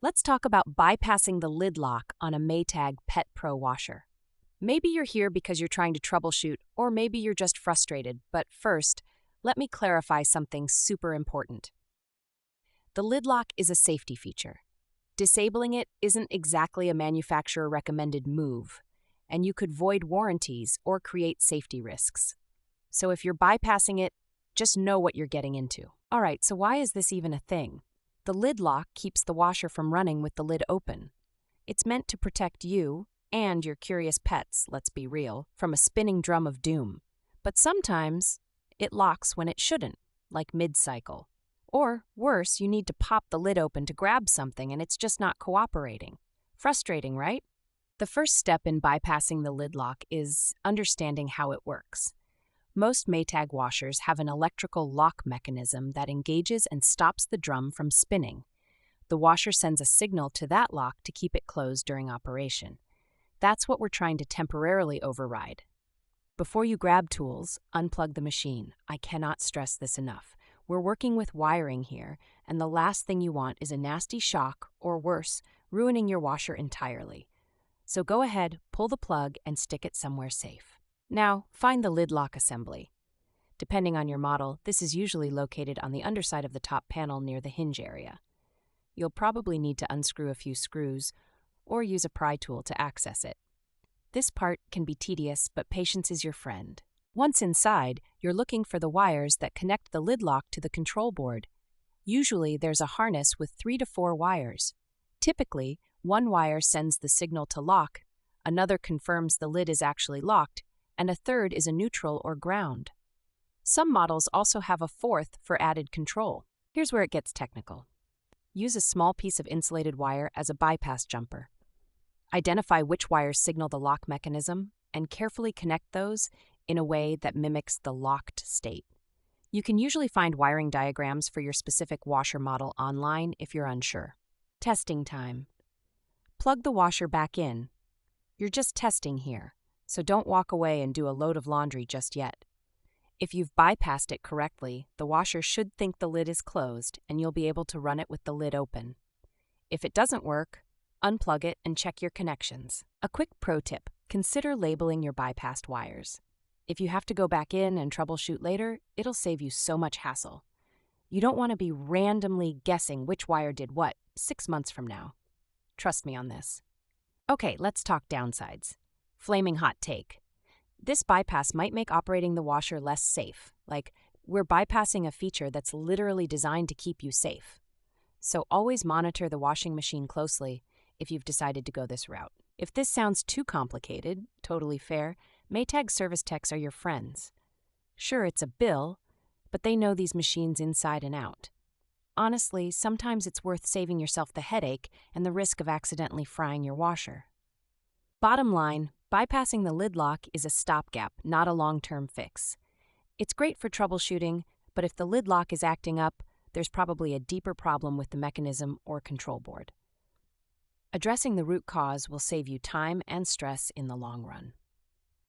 Let's talk about bypassing the lid lock on a Maytag Pet Pro washer. Maybe you're here because you're trying to troubleshoot, or maybe you're just frustrated, but first, let me clarify something super important. The lid lock is a safety feature. Disabling it isn't exactly a manufacturer-recommended move, and you could void warranties or create safety risks. So if you're bypassing it, just know what you're getting into. All right, so why is this even a thing? The lid lock keeps the washer from running with the lid open. It's meant to protect you and your curious pets, let's be real, from a spinning drum of doom. But sometimes it locks when it shouldn't, like mid-cycle. Or worse, you need to pop the lid open to grab something and it's just not cooperating. Frustrating, right? The first step in bypassing the lid lock is understanding how it works. Most Maytag washers have an electrical lock mechanism that engages and stops the drum from spinning. The washer sends a signal to that lock to keep it closed during operation. That's what we're trying to temporarily override. Before you grab tools, unplug the machine. I cannot stress this enough. We're working with wiring here, and the last thing you want is a nasty shock, or worse, ruining your washer entirely. So go ahead, pull the plug, and stick it somewhere safe. Now, find the lid lock assembly. Depending on your model, this is usually located on the underside of the top panel near the hinge area. You'll probably need to unscrew a few screws or use a pry tool to access it. This part can be tedious, but patience is your friend. Once inside, you're looking for the wires that connect the lid lock to the control board. Usually, there's a harness with 3 to 4 wires. Typically, one wire sends the signal to lock, another confirms the lid is actually locked, and a third is a neutral or ground. Some models also have a fourth for added control. Here's where it gets technical. Use a small piece of insulated wire as a bypass jumper. Identify which wires signal the lock mechanism and carefully connect those in a way that mimics the locked state. You can usually find wiring diagrams for your specific washer model online if you're unsure. Testing time. Plug the washer back in. You're just testing here, so don't walk away and do a load of laundry just yet. If you've bypassed it correctly, the washer should think the lid is closed and you'll be able to run it with the lid open. If it doesn't work, unplug it and check your connections. A quick pro tip, consider labeling your bypassed wires. If you have to go back in and troubleshoot later, it'll save you so much hassle. You don't want to be randomly guessing which wire did what 6 months from now. Trust me on this. Okay, let's talk downsides. Flaming hot take. This bypass might make operating the washer less safe, like we're bypassing a feature that's literally designed to keep you safe. So always monitor the washing machine closely if you've decided to go this route. If this sounds too complicated, totally fair, Maytag service techs are your friends. Sure, it's a bill, but they know these machines inside and out. Honestly, sometimes it's worth saving yourself the headache and the risk of accidentally frying your washer. Bottom line, bypassing the lid lock is a stopgap, not a long-term fix. It's great for troubleshooting, but if the lid lock is acting up, there's probably a deeper problem with the mechanism or control board. Addressing the root cause will save you time and stress in the long run.